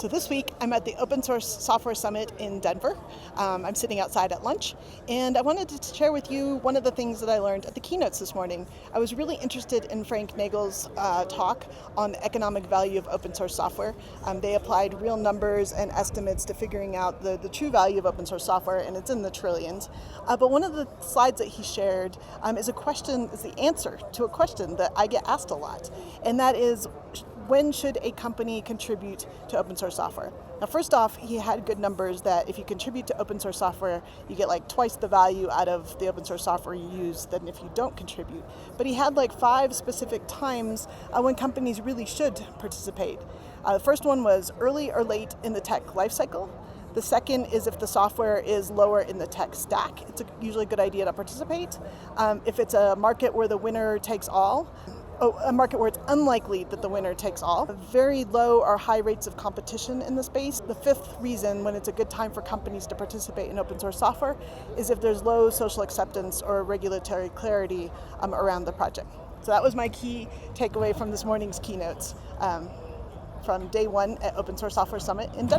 So this week I'm at the Open Source Software Summit in Denver. I'm sitting outside at lunch, and I wanted to share with you one of the things that I learned at the keynotes this morning. I was really interested in Frank Nagle's talk on the economic value of open source software. They applied real numbers and estimates to figuring out the true value of open source software, and it's in the trillions. But one of the slides that he shared is the answer to a question that I get asked a lot, and that is, when should a company contribute to open source software? Now, first off, he had good numbers that if you contribute to open source software, you get like twice the value out of the open source software you use than if you don't contribute. But he had like 5 specific times when companies really should participate. The first one was early or late in the tech lifecycle. The second is if the software is lower in the tech stack. It's usually a good idea to participate. If it's a market where the winner takes all, a market where it's unlikely that the winner takes all. Very low or high rates of competition in the space. The 5th reason when it's a good time for companies to participate in open source software is if there's low social acceptance or regulatory clarity around the project. So that was my key takeaway from this morning's keynotes from day 1 at Open Source Software Summit in Denver.